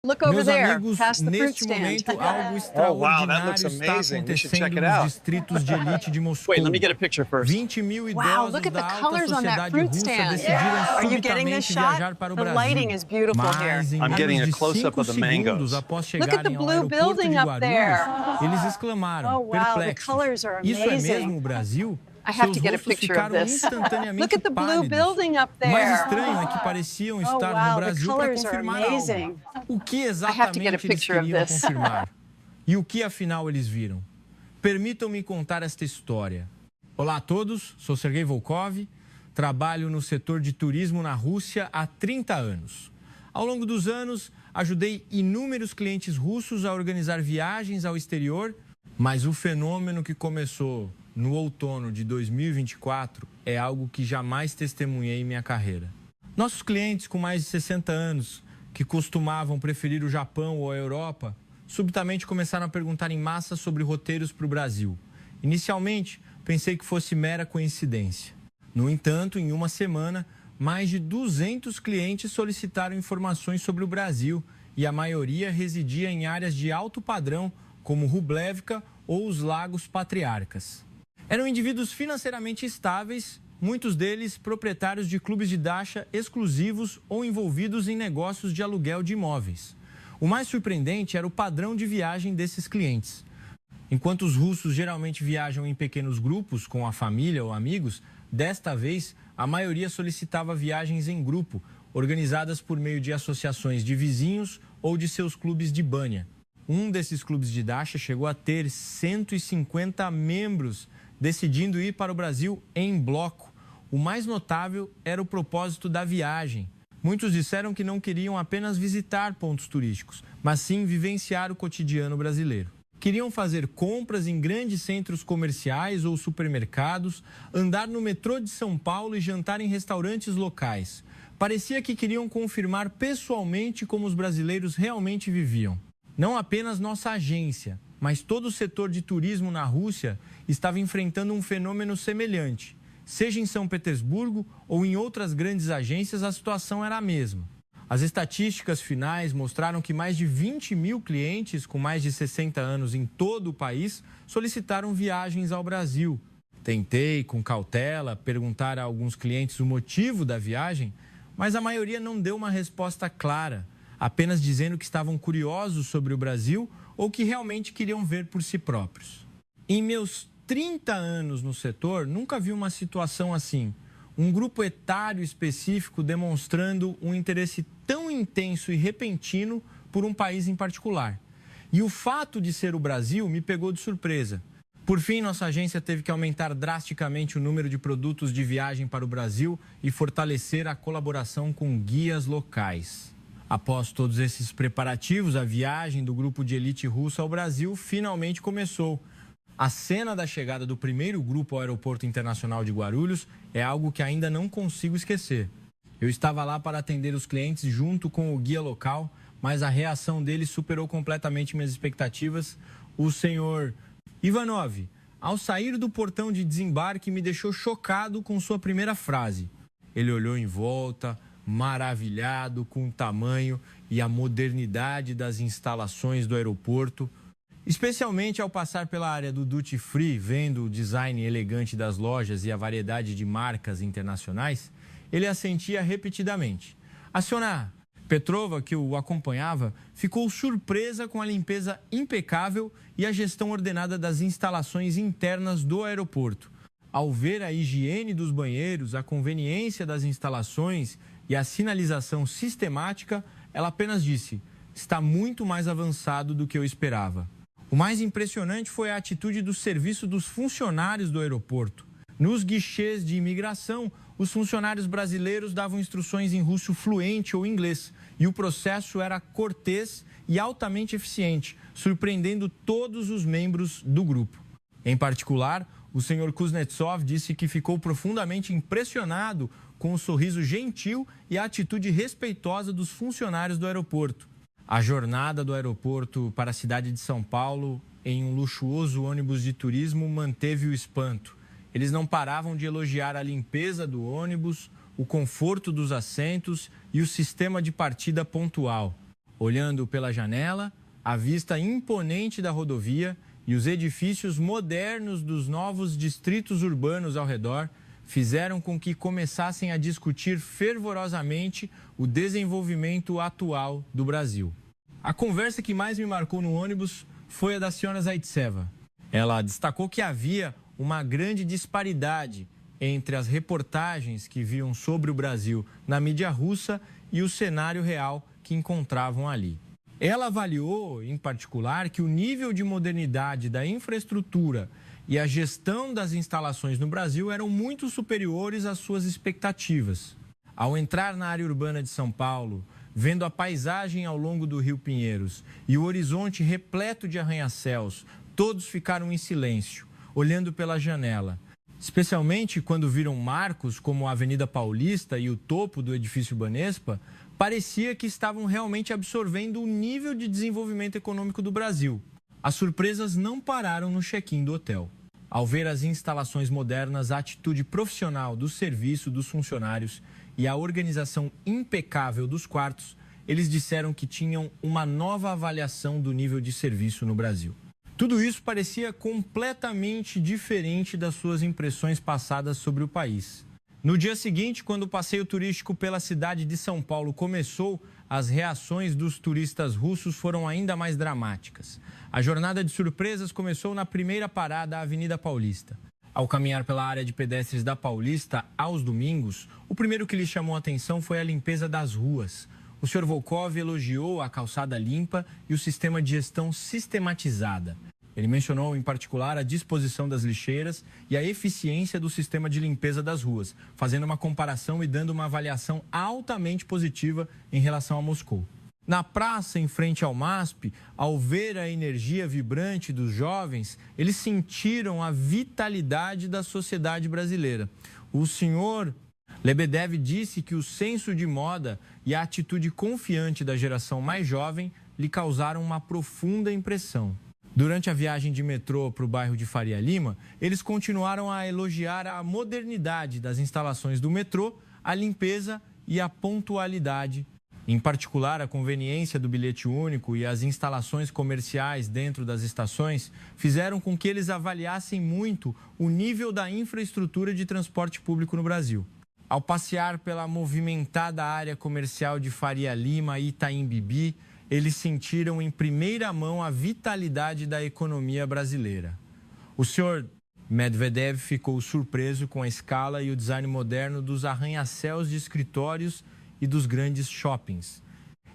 Look over Meus there, amigos, past the fruit neste stand. momento, algo that extraordinário looks está amazing. We should check acontecendo it out. nos distritos de elite de Moscou. Wait, let me get a picture first. 20 mil Wow, idosos look at the da alta colors on that sociedade fruit russa stand. decidiram Are you getting this subitamente shot? viajar para o The Brasil. lighting is beautiful here. Mas em I'm getting menos a de close-up 5 of the mangoes. segundos após Look at the chegarem ao blue aeroporto building de up there. Guarulhos, eles exclamaram, Oh, wow, the perplexos, colors are isso é amazing. mesmo o Brasil? I have Seus to get a rostos picture of ficaram this. instantaneamente Look at the blue pálidos. building up O mais there. estranho é que pareciam Oh, estar wow, no the Brasil para colors are confirmar amazing. algo. O que I have to get a exatamente eles picture of queriam this. confirmar? E o que afinal eles viram? Permitam-me contar esta história. Olá a todos, sou Sergei Volkov, trabalho no setor de turismo na Rússia há 30 anos. Ao longo dos anos, ajudei inúmeros clientes russos a organizar viagens ao exterior, mas o fenômeno que começou no outono de 2024 é algo que jamais testemunhei em minha carreira. Nossos clientes com mais de 60 anos, que costumavam preferir o Japão ou a Europa, subitamente começaram a perguntar em massa sobre roteiros para o Brasil. Inicialmente, pensei que fosse mera coincidência. No entanto, em uma semana, mais de 200 clientes solicitaram informações sobre o Brasil e a maioria residia em áreas de alto padrão, como Rublevka ou os Lagos Patriarcas. Eram indivíduos financeiramente estáveis, muitos deles proprietários de clubes de dacha exclusivos ou envolvidos em negócios de aluguel de imóveis. O mais surpreendente era o padrão de viagem desses clientes. Enquanto os russos geralmente viajam em pequenos grupos com a família ou amigos, desta vez a maioria solicitava viagens em grupo, organizadas por meio de associações de vizinhos ou de seus clubes de banha. Um desses clubes de dacha chegou a ter 150 membros, decidindo ir para o Brasil em bloco. O mais notável era o propósito da viagem. Muitos disseram que não queriam apenas visitar pontos turísticos, mas sim vivenciar o cotidiano brasileiro. Queriam fazer compras em grandes centros comerciais ou supermercados, andar no metrô de São Paulo e jantar em restaurantes locais. Parecia que queriam confirmar pessoalmente como os brasileiros realmente viviam. Não apenas nossa agência, mas todo o setor de turismo na Rússia estava enfrentando um fenômeno semelhante. Seja em São Petersburgo ou em outras grandes agências, a situação era a mesma. As estatísticas finais mostraram que mais de 20 mil clientes com mais de 60 anos em todo o país solicitaram viagens ao Brasil. Tentei, com cautela, perguntar a alguns clientes o motivo da viagem, mas a maioria não deu uma resposta clara, apenas dizendo que estavam curiosos sobre o Brasil ou que realmente queriam ver por si próprios. Em meus 30 anos no setor, nunca vi uma situação assim. Um grupo etário específico demonstrando um interesse tão intenso e repentino por um país em particular. E o fato de ser o Brasil me pegou de surpresa. Por fim, nossa agência teve que aumentar drasticamente o número de produtos de viagem para o Brasil e fortalecer a colaboração com guias locais. Após todos esses preparativos, a viagem do grupo de elite russo ao Brasil finalmente começou. A cena da chegada do primeiro grupo ao Aeroporto Internacional de Guarulhos é algo que ainda não consigo esquecer. Eu estava lá para atender os clientes junto com o guia local, mas a reação dele superou completamente minhas expectativas. O senhor Ivanov, ao sair do portão de desembarque, me deixou chocado com sua primeira frase. Ele olhou em volta, maravilhado com o tamanho e a modernidade das instalações do aeroporto. Especialmente ao passar pela área do Duty Free, vendo o design elegante das lojas e a variedade de marcas internacionais, ele assentia repetidamente. A senhora Petrova, que o acompanhava, ficou surpresa com a limpeza impecável e a gestão ordenada das instalações internas do aeroporto. Ao ver a higiene dos banheiros, a conveniência das instalações e a sinalização sistemática, ela apenas disse: "Está muito mais avançado do que eu esperava." O mais impressionante foi a atitude do serviço dos funcionários do aeroporto. Nos guichês de imigração, os funcionários brasileiros davam instruções em russo fluente ou inglês, e o processo era cortês e altamente eficiente, surpreendendo todos os membros do grupo. Em particular, o senhor Kuznetsov disse que ficou profundamente impressionado com o sorriso gentil e a atitude respeitosa dos funcionários do aeroporto. A jornada do aeroporto para a cidade de São Paulo, em um luxuoso ônibus de turismo, manteve o espanto. Eles não paravam de elogiar a limpeza do ônibus, o conforto dos assentos e o sistema de partida pontual. Olhando pela janela, a vista imponente da rodovia e os edifícios modernos dos novos distritos urbanos ao redor fizeram com que começassem a discutir fervorosamente o desenvolvimento atual do Brasil. A conversa que mais me marcou no ônibus foi a da senhora Zaitseva. Ela destacou que havia uma grande disparidade entre as reportagens que viam sobre o Brasil na mídia russa e o cenário real que encontravam ali. Ela avaliou, em particular, que o nível de modernidade da infraestrutura e a gestão das instalações no Brasil eram muito superiores às suas expectativas. Ao entrar na área urbana de São Paulo, vendo a paisagem ao longo do Rio Pinheiros e o horizonte repleto de arranha-céus, todos ficaram em silêncio, olhando pela janela. Especialmente quando viram marcos como a Avenida Paulista e o topo do edifício Banespa, parecia que estavam realmente absorvendo o nível de desenvolvimento econômico do Brasil. As surpresas não pararam no check-in do hotel. Ao ver as instalações modernas, a atitude profissional do serviço dos funcionários e a organização impecável dos quartos, eles disseram que tinham uma nova avaliação do nível de serviço no Brasil. Tudo isso parecia completamente diferente das suas impressões passadas sobre o país. No dia seguinte, quando o passeio turístico pela cidade de São Paulo começou, as reações dos turistas russos foram ainda mais dramáticas. A jornada de surpresas começou na primeira parada, a Avenida Paulista. Ao caminhar pela área de pedestres da Paulista, aos domingos, o primeiro que lhe chamou a atenção foi a limpeza das ruas. O Sr. Volkov elogiou a calçada limpa e o sistema de gestão sistematizada. Ele mencionou, em particular, a disposição das lixeiras e a eficiência do sistema de limpeza das ruas, fazendo uma comparação e dando uma avaliação altamente positiva em relação a Moscou. Na praça, em frente ao MASP, ao ver a energia vibrante dos jovens, eles sentiram a vitalidade da sociedade brasileira. O senhor Lebedev disse que o senso de moda e a atitude confiante da geração mais jovem lhe causaram uma profunda impressão. Durante a viagem de metrô para o bairro de Faria Lima, eles continuaram a elogiar a modernidade das instalações do metrô, a limpeza e a pontualidade. Em particular, a conveniência do bilhete único e as instalações comerciais dentro das estações fizeram com que eles avaliassem muito o nível da infraestrutura de transporte público no Brasil. Ao passear pela movimentada área comercial de Faria Lima e Itaim Bibi, eles sentiram em primeira mão a vitalidade da economia brasileira. O senhor Medvedev ficou surpreso com a escala e o design moderno dos arranha-céus de escritórios e dos grandes shoppings.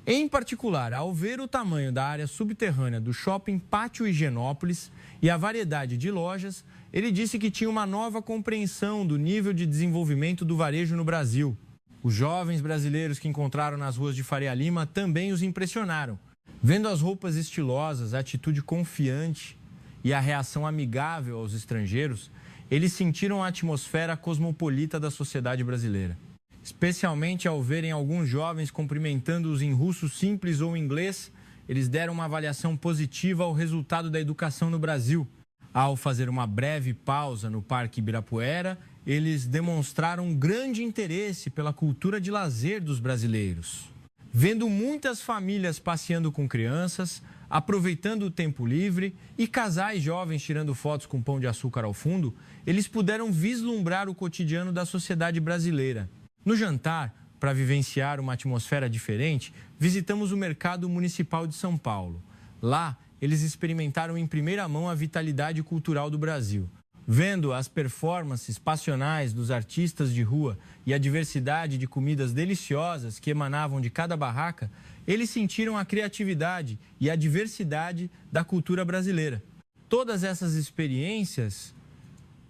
Em particular, ao ver o tamanho da área subterrânea do shopping Pátio Higienópolis e a variedade de lojas, ele disse que tinha uma nova compreensão do nível de desenvolvimento do varejo no Brasil. Os jovens brasileiros que encontraram nas ruas de Faria Lima também os impressionaram. Vendo as roupas estilosas, a atitude confiante e a reação amigável aos estrangeiros, eles sentiram a atmosfera cosmopolita da sociedade brasileira. Especialmente ao verem alguns jovens cumprimentando-os em russo simples ou inglês, eles deram uma avaliação positiva ao resultado da educação no Brasil. Ao fazer uma breve pausa no Parque Ibirapuera, eles demonstraram um grande interesse pela cultura de lazer dos brasileiros. Vendo muitas famílias passeando com crianças, aproveitando o tempo livre e casais jovens tirando fotos com pão de açúcar ao fundo, eles puderam vislumbrar o cotidiano da sociedade brasileira. No jantar, para vivenciar uma atmosfera diferente, visitamos o Mercado Municipal de São Paulo. Lá, eles experimentaram em primeira mão a vitalidade cultural do Brasil. Vendo as performances passionais dos artistas de rua e a diversidade de comidas deliciosas que emanavam de cada barraca, eles sentiram a criatividade e a diversidade da cultura brasileira. Todas essas experiências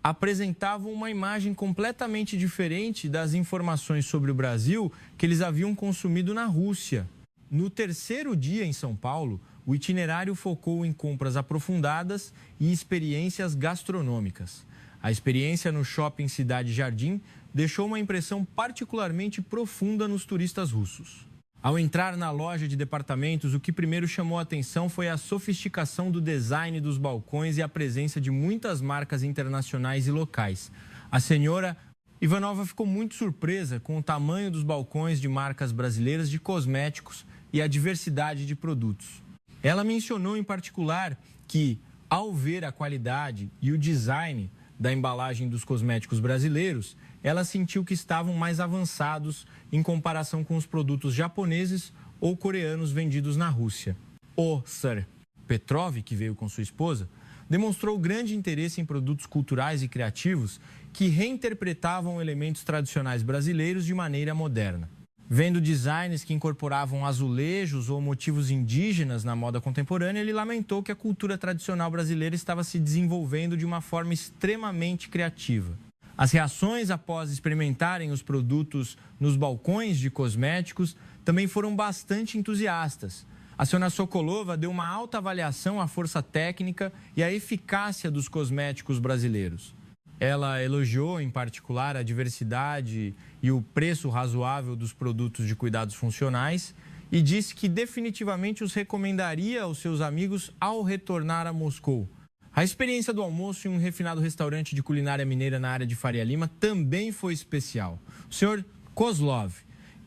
apresentavam uma imagem completamente diferente das informações sobre o Brasil que eles haviam consumido na Rússia. No terceiro dia em São Paulo, o itinerário focou em compras aprofundadas e experiências gastronômicas. A experiência no Shopping Cidade Jardim deixou uma impressão particularmente profunda nos turistas russos. Ao entrar na loja de departamentos, o que primeiro chamou a atenção foi a sofisticação do design dos balcões e a presença de muitas marcas internacionais e locais. A senhora Ivanova ficou muito surpresa com o tamanho dos balcões de marcas brasileiras de cosméticos e a diversidade de produtos. Ela mencionou em particular que, ao ver a qualidade e o design da embalagem dos cosméticos brasileiros, ela sentiu que estavam mais avançados em comparação com os produtos japoneses ou coreanos vendidos na Rússia. O Sir Petrov, que veio com sua esposa, demonstrou grande interesse em produtos culturais e criativos que reinterpretavam elementos tradicionais brasileiros de maneira moderna. Vendo designs que incorporavam azulejos ou motivos indígenas na moda contemporânea, ele lamentou que a cultura tradicional brasileira estava se desenvolvendo de uma forma extremamente criativa. As reações após experimentarem os produtos nos balcões de cosméticos também foram bastante entusiastas. A senhora Sokolova deu uma alta avaliação à força técnica e à eficácia dos cosméticos brasileiros. Ela elogiou, em particular, a diversidade e o preço razoável dos produtos de cuidados funcionais e disse que definitivamente os recomendaria aos seus amigos ao retornar a Moscou. A experiência do almoço em um refinado restaurante de culinária mineira na área de Faria Lima também foi especial. O senhor Kozlov,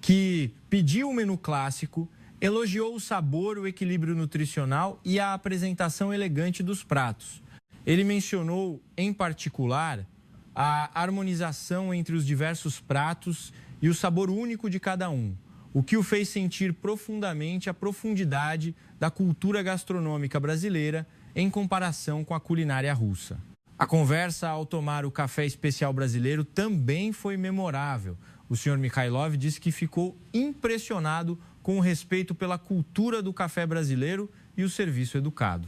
que pediu o menu clássico, elogiou o sabor, o equilíbrio nutricional e a apresentação elegante dos pratos. Ele mencionou, em particular, a harmonização entre os diversos pratos e o sabor único de cada um, o que o fez sentir profundamente a profundidade da cultura gastronômica brasileira em comparação com a culinária russa. A conversa ao tomar o café especial brasileiro também foi memorável. O senhor Mikhailov disse que ficou impressionado com o respeito pela cultura do café brasileiro e o serviço educado.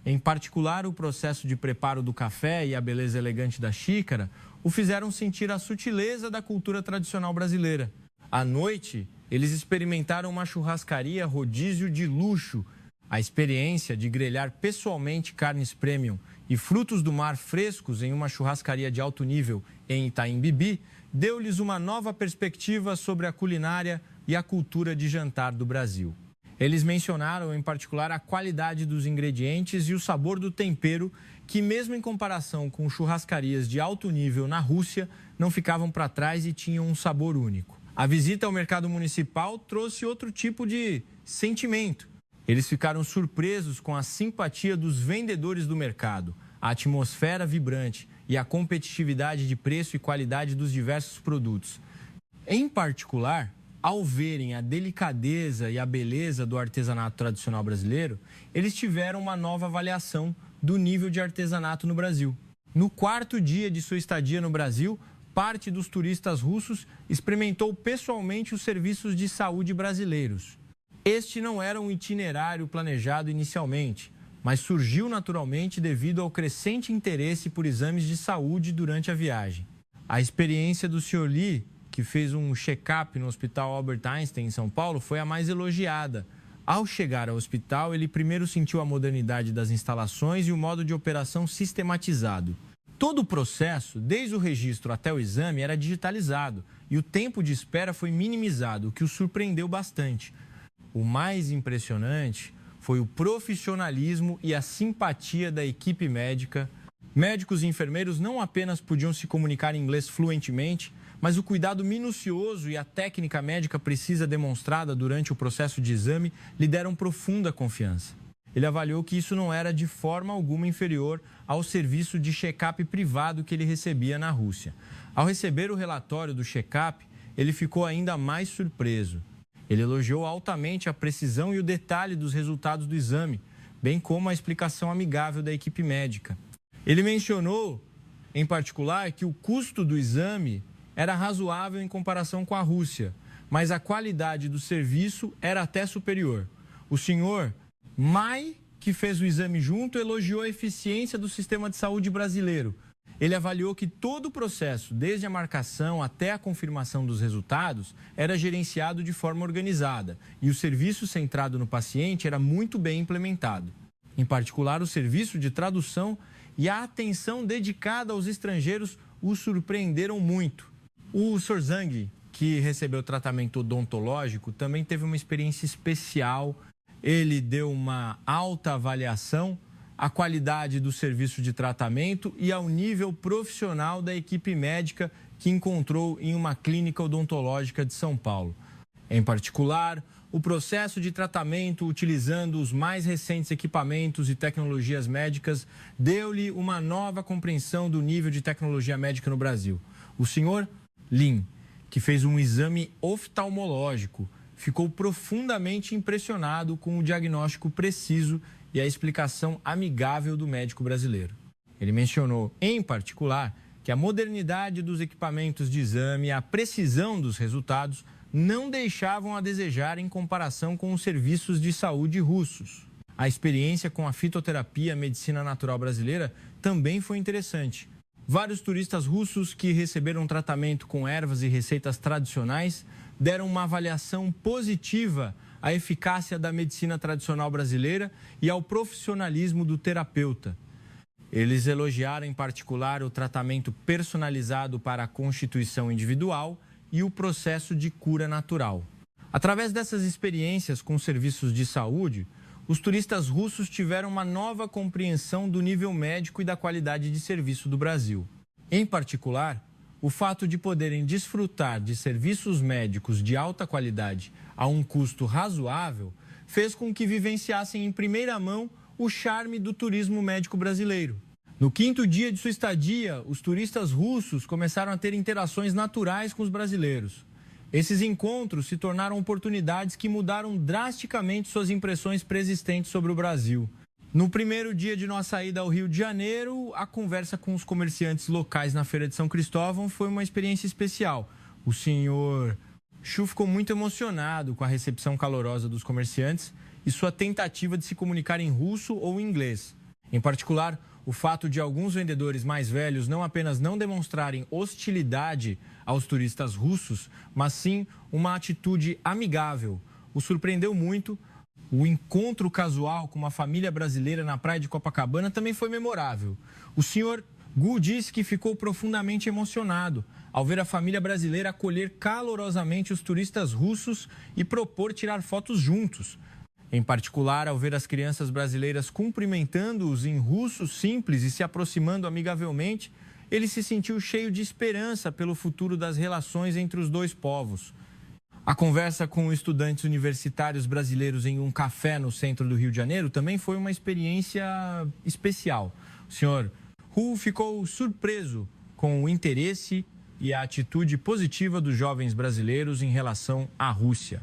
Em particular, o processo de preparo do café e a beleza elegante da xícara o fizeram sentir a sutileza da cultura tradicional brasileira. À noite, eles experimentaram uma churrascaria rodízio de luxo. A experiência de grelhar pessoalmente carnes premium e frutos do mar frescos em uma churrascaria de alto nível em Itaim Bibi deu-lhes uma nova perspectiva sobre a culinária e a cultura de jantar do Brasil. Eles mencionaram, em particular, a qualidade dos ingredientes e o sabor do tempero, que mesmo em comparação com churrascarias de alto nível na Rússia, não ficavam para trás e tinham um sabor único. A visita ao mercado municipal trouxe outro tipo de sentimento. Eles ficaram surpresos com a simpatia dos vendedores do mercado, a atmosfera vibrante e a competitividade de preço e qualidade dos diversos produtos. Em particular, ao verem a delicadeza e a beleza do artesanato tradicional brasileiro, eles tiveram uma nova avaliação do nível de artesanato no Brasil. No quarto dia de sua estadia no Brasil, parte dos turistas russos experimentou pessoalmente os serviços de saúde brasileiros. Este não era um itinerário planejado inicialmente, mas surgiu naturalmente devido ao crescente interesse por exames de saúde durante a viagem. A experiência do Sr. Lee, que fez um check-up no Hospital Albert Einstein, em São Paulo, foi a mais elogiada. Ao chegar ao hospital, ele primeiro sentiu a modernidade das instalações e o modo de operação sistematizado. Todo o processo, desde o registro até o exame, era digitalizado e o tempo de espera foi minimizado, o que o surpreendeu bastante. O mais impressionante foi o profissionalismo e a simpatia da equipe médica. Médicos e enfermeiros não apenas podiam se comunicar em inglês fluentemente, mas o cuidado minucioso e a técnica médica precisa demonstrada durante o processo de exame lhe deram profunda confiança. Ele avaliou que isso não era de forma alguma inferior ao serviço de check-up privado que ele recebia na Rússia. Ao receber o relatório do check-up, ele ficou ainda mais surpreso. Ele elogiou altamente a precisão e o detalhe dos resultados do exame, bem como a explicação amigável da equipe médica. Ele mencionou, em particular, que o custo do exame era razoável em comparação com a Rússia, mas a qualidade do serviço era até superior. O senhor Mai, que fez o exame junto, elogiou a eficiência do sistema de saúde brasileiro. Ele avaliou que todo o processo, desde a marcação até a confirmação dos resultados, era gerenciado de forma organizada e o serviço centrado no paciente era muito bem implementado. Em particular, o serviço de tradução e a atenção dedicada aos estrangeiros o surpreenderam muito. O Sr. Zhang, que recebeu tratamento odontológico, também teve uma experiência especial. Ele deu uma alta avaliação à qualidade do serviço de tratamento e ao nível profissional da equipe médica que encontrou em uma clínica odontológica de São Paulo. Em particular, o processo de tratamento utilizando os mais recentes equipamentos e tecnologias médicas deu-lhe uma nova compreensão do nível de tecnologia médica no Brasil. O senhor Lin, que fez um exame oftalmológico, ficou profundamente impressionado com o diagnóstico preciso e a explicação amigável do médico brasileiro. Ele mencionou, em particular, que a modernidade dos equipamentos de exame e a precisão dos resultados não deixavam a desejar em comparação com os serviços de saúde russos. A experiência com a fitoterapia e a medicina natural brasileira também foi interessante. Vários turistas russos que receberam tratamento com ervas e receitas tradicionais deram uma avaliação positiva à eficácia da medicina tradicional brasileira e ao profissionalismo do terapeuta. Eles elogiaram, em particular, o tratamento personalizado para a constituição individual e o processo de cura natural. Através dessas experiências com serviços de saúde, os turistas russos tiveram uma nova compreensão do nível médico e da qualidade de serviço do Brasil. Em particular, o fato de poderem desfrutar de serviços médicos de alta qualidade a um custo razoável fez com que vivenciassem em primeira mão o charme do turismo médico brasileiro. No 5º dia de sua estadia, os turistas russos começaram a ter interações naturais com os brasileiros. Esses encontros se tornaram oportunidades que mudaram drasticamente suas impressões preexistentes sobre o Brasil. No primeiro dia de nossa ida ao Rio de Janeiro, a conversa com os comerciantes locais na Feira de São Cristóvão foi uma experiência especial. O senhor Chu ficou muito emocionado com a recepção calorosa dos comerciantes e sua tentativa de se comunicar em russo ou inglês. Em particular, o fato de alguns vendedores mais velhos não apenas não demonstrarem hostilidade aos turistas russos, mas sim uma atitude amigável. O surpreendeu muito. O encontro casual com uma família brasileira na praia de Copacabana também foi memorável. O senhor Gu disse que ficou profundamente emocionado ao ver a família brasileira acolher calorosamente os turistas russos e propor tirar fotos juntos. Em particular, ao ver as crianças brasileiras cumprimentando-os em russo simples e se aproximando amigavelmente, ele se sentiu cheio de esperança pelo futuro das relações entre os dois povos. A conversa com estudantes universitários brasileiros em um café no centro do Rio de Janeiro também foi uma experiência especial. O senhor Hu ficou surpreso com o interesse e a atitude positiva dos jovens brasileiros em relação à Rússia.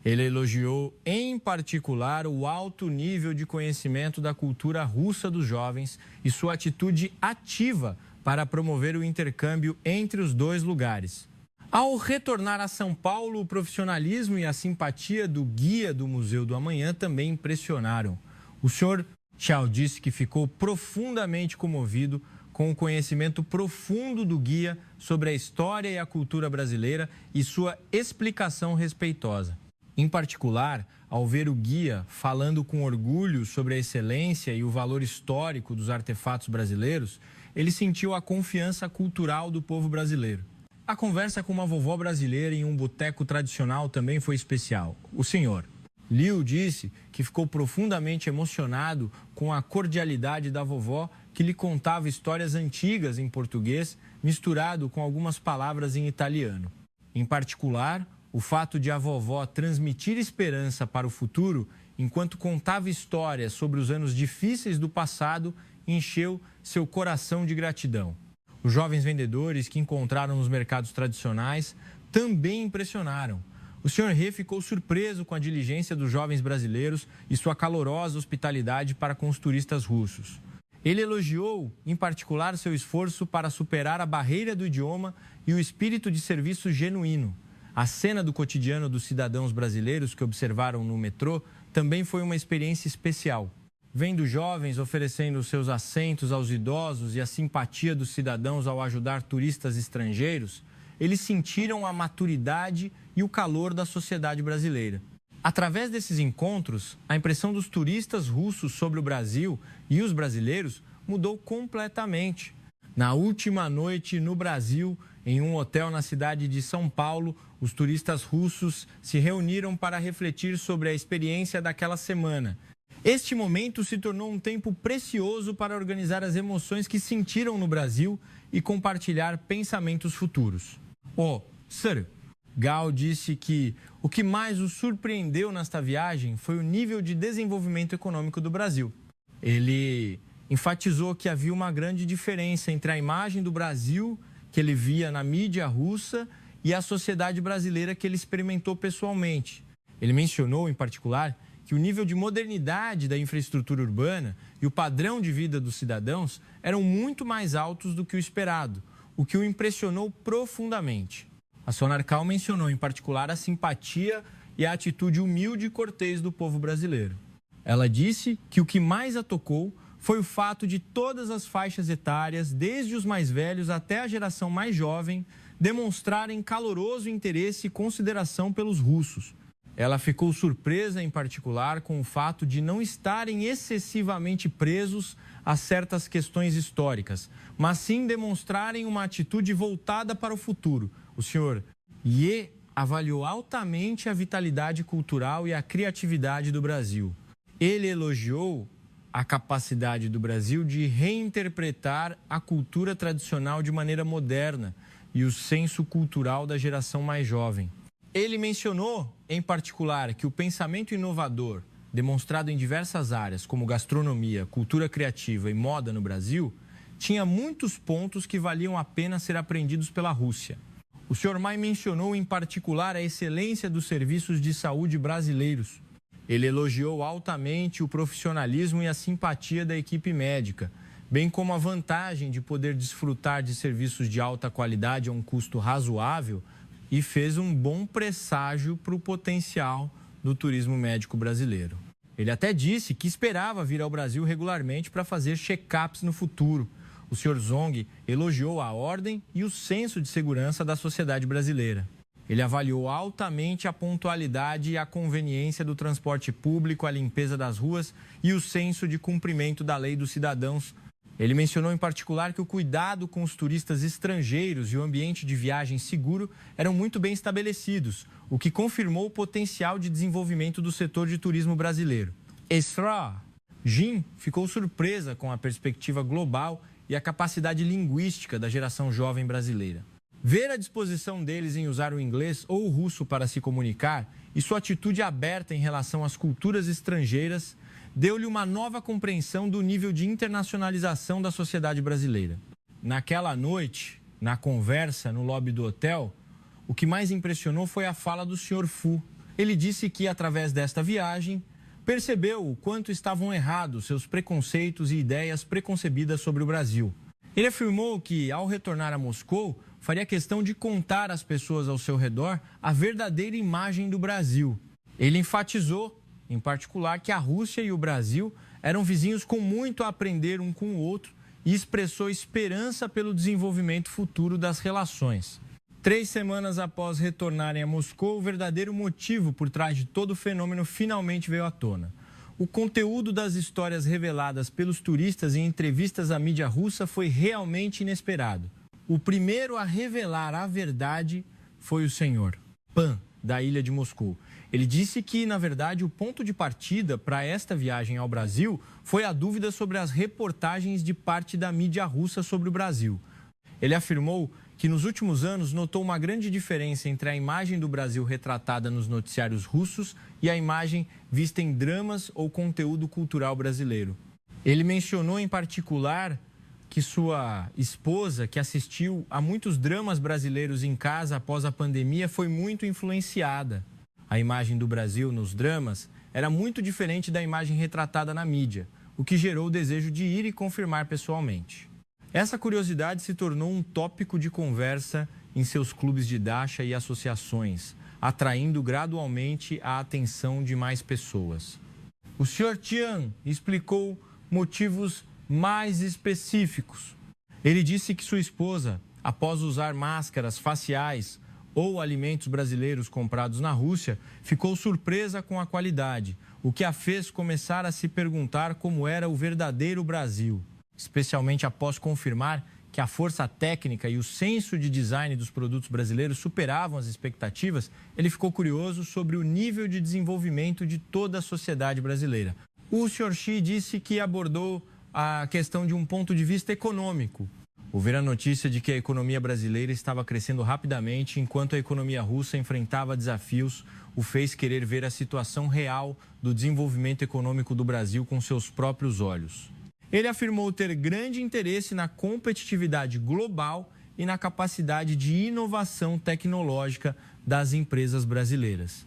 Ele elogiou, em particular, o alto nível de conhecimento da cultura russa dos jovens e sua atitude ativa para promover o intercâmbio entre os dois lugares. Ao retornar a São Paulo, o profissionalismo e a simpatia do guia do Museu do Amanhã também impressionaram. O senhor Chao disse que ficou profundamente comovido com o conhecimento profundo do guia sobre a história e a cultura brasileira e sua explicação respeitosa. Em particular, ao ver o guia falando com orgulho sobre a excelência e o valor histórico dos artefatos brasileiros, ele sentiu a confiança cultural do povo brasileiro. A conversa com uma vovó brasileira em um boteco tradicional também foi especial. O senhor Liu disse que ficou profundamente emocionado com a cordialidade da vovó, que lhe contava histórias antigas em português, misturado com algumas palavras em italiano. Em particular, o fato de a vovó transmitir esperança para o futuro, enquanto contava histórias sobre os anos difíceis do passado, encheu seu coração de gratidão. Os jovens vendedores que encontraram nos mercados tradicionais também impressionaram. O senhor He ficou surpreso com a diligência dos jovens brasileiros e sua calorosa hospitalidade para com os turistas russos. Ele elogiou, em particular, seu esforço para superar a barreira do idioma e o espírito de serviço genuíno. A cena do cotidiano dos cidadãos brasileiros que observaram no metrô também foi uma experiência especial. Vendo jovens oferecendo seus assentos aos idosos e a simpatia dos cidadãos ao ajudar turistas estrangeiros, eles sentiram a maturidade e o calor da sociedade brasileira. Através desses encontros, a impressão dos turistas russos sobre o Brasil e os brasileiros mudou completamente. Na última noite no Brasil, em um hotel na cidade de São Paulo, os turistas russos se reuniram para refletir sobre a experiência daquela semana. Este momento se tornou um tempo precioso para organizar as emoções que sentiram no Brasil e compartilhar pensamentos futuros. Sir, Gao disse que o que mais o surpreendeu nesta viagem foi o nível de desenvolvimento econômico do Brasil. Ele enfatizou que havia uma grande diferença entre a imagem do Brasil que ele via na mídia russa e a sociedade brasileira que ele experimentou pessoalmente. Ele mencionou, em particular, que o nível de modernidade da infraestrutura urbana e o padrão de vida dos cidadãos eram muito mais altos do que o esperado, o que o impressionou profundamente. A Sonarkhal mencionou, em particular, a simpatia e a atitude humilde e cortês do povo brasileiro. Ela disse que o que mais a tocou foi o fato de todas as faixas etárias, desde os mais velhos até a geração mais jovem, demonstrarem caloroso interesse e consideração pelos russos. Ela ficou surpresa, em particular, com o fato de não estarem excessivamente presos a certas questões históricas, mas sim demonstrarem uma atitude voltada para o futuro. O senhor Ye avaliou altamente a vitalidade cultural e a criatividade do Brasil. Ele elogiou a capacidade do Brasil de reinterpretar a cultura tradicional de maneira moderna e o senso cultural da geração mais jovem. Ele mencionou, em particular, que o pensamento inovador, demonstrado em diversas áreas, como gastronomia, cultura criativa e moda no Brasil, tinha muitos pontos que valiam a pena ser aprendidos pela Rússia. O Sr. Mai mencionou, em particular, a excelência dos serviços de saúde brasileiros. Ele elogiou altamente o profissionalismo e a simpatia da equipe médica, bem como a vantagem de poder desfrutar de serviços de alta qualidade a um custo razoável, e fez um bom presságio para o potencial do turismo médico brasileiro. Ele até disse que esperava vir ao Brasil regularmente para fazer check-ups no futuro. O Sr. Zong elogiou a ordem e o senso de segurança da sociedade brasileira. Ele avaliou altamente a pontualidade e a conveniência do transporte público, a limpeza das ruas e o senso de cumprimento da lei dos cidadãos. Ele mencionou em particular que o cuidado com os turistas estrangeiros e o ambiente de viagem seguro eram muito bem estabelecidos, o que confirmou o potencial de desenvolvimento do setor de turismo brasileiro. Esra Jin ficou surpresa com a perspectiva global e a capacidade linguística da geração jovem brasileira. Ver a disposição deles em usar o inglês ou o russo para se comunicar e sua atitude aberta em relação às culturas estrangeiras deu-lhe uma nova compreensão do nível de internacionalização da sociedade brasileira. Naquela noite, na conversa no lobby do hotel, o que mais impressionou foi a fala do Sr. Fu. Ele disse que, através desta viagem, percebeu o quanto estavam errados seus preconceitos e ideias preconcebidas sobre o Brasil. Ele afirmou que, ao retornar a Moscou, faria questão de contar às pessoas ao seu redor a verdadeira imagem do Brasil. Ele enfatizou, em particular, que a Rússia e o Brasil eram vizinhos com muito a aprender um com o outro e expressou esperança pelo desenvolvimento futuro das relações. 3 semanas após retornarem a Moscou, o verdadeiro motivo por trás de todo o fenômeno finalmente veio à tona. O conteúdo das histórias reveladas pelos turistas em entrevistas à mídia russa foi realmente inesperado. O primeiro a revelar a verdade foi o senhor Pan, da ilha de Moscou. Ele disse que, na verdade, o ponto de partida para esta viagem ao Brasil foi a dúvida sobre as reportagens de parte da mídia russa sobre o Brasil. Ele afirmou que, nos últimos anos, notou uma grande diferença entre a imagem do Brasil retratada nos noticiários russos e a imagem vista em dramas ou conteúdo cultural brasileiro. Ele mencionou, em particular, que sua esposa, que assistiu a muitos dramas brasileiros em casa após a pandemia, foi muito influenciada. A imagem do Brasil nos dramas era muito diferente da imagem retratada na mídia, o que gerou o desejo de ir e confirmar pessoalmente. Essa curiosidade se tornou um tópico de conversa em seus clubes de dacha e associações, atraindo gradualmente a atenção de mais pessoas. O Sr. Tian explicou motivos mais específicos. Ele disse que sua esposa, após usar máscaras faciais ou alimentos brasileiros comprados na Rússia, ficou surpresa com a qualidade, o que a fez começar a se perguntar como era o verdadeiro Brasil. Especialmente após confirmar que a força técnica e o senso de design dos produtos brasileiros superavam as expectativas, ele ficou curioso sobre o nível de desenvolvimento de toda a sociedade brasileira. O Sr. Xi disse que abordou a questão de um ponto de vista econômico. Ouvir a notícia de que a economia brasileira estava crescendo rapidamente enquanto a economia russa enfrentava desafios o fez querer ver a situação real do desenvolvimento econômico do Brasil com seus próprios olhos. Ele afirmou ter grande interesse na competitividade global e na capacidade de inovação tecnológica das empresas brasileiras.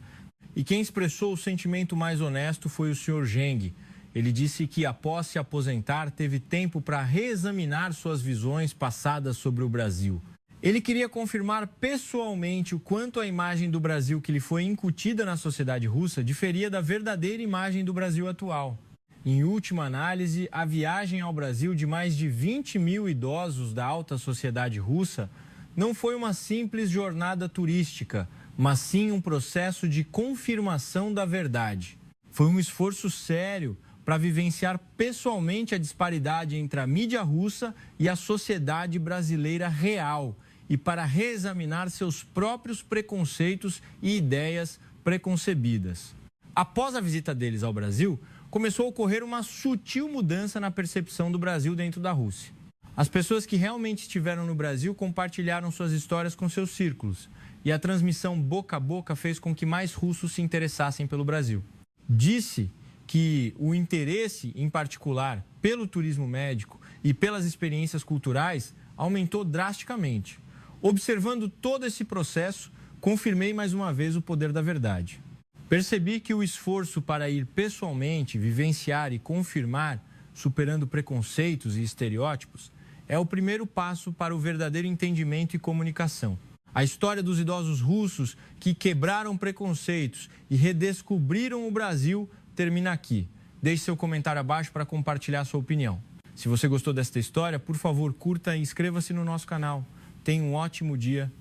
E quem expressou o sentimento mais honesto foi o Sr. Geng. Ele disse que, após se aposentar, teve tempo para reexaminar suas visões passadas sobre o Brasil. Ele queria confirmar pessoalmente o quanto a imagem do Brasil que lhe foi incutida na sociedade russa diferia da verdadeira imagem do Brasil atual. Em última análise, a viagem ao Brasil de mais de 20 mil idosos da alta sociedade russa não foi uma simples jornada turística, mas sim um processo de confirmação da verdade. Foi um esforço sério para vivenciar pessoalmente a disparidade entre a mídia russa e a sociedade brasileira real e para reexaminar seus próprios preconceitos e ideias preconcebidas. Após a visita deles ao Brasil, começou a ocorrer uma sutil mudança na percepção do Brasil dentro da Rússia. As pessoas que realmente estiveram no Brasil compartilharam suas histórias com seus círculos e a transmissão boca a boca fez com que mais russos se interessassem pelo Brasil. Disse que o interesse, em particular, pelo turismo médico e pelas experiências culturais aumentou drasticamente. Observando todo esse processo, confirmei mais uma vez o poder da verdade. Percebi que o esforço para ir pessoalmente, vivenciar e confirmar, superando preconceitos e estereótipos, é o primeiro passo para o verdadeiro entendimento e comunicação. A história dos idosos russos que quebraram preconceitos e redescobriram o Brasil termina aqui. Deixe seu comentário abaixo para compartilhar sua opinião. Se você gostou desta história, por favor, curta e inscreva-se no nosso canal. Tenha um ótimo dia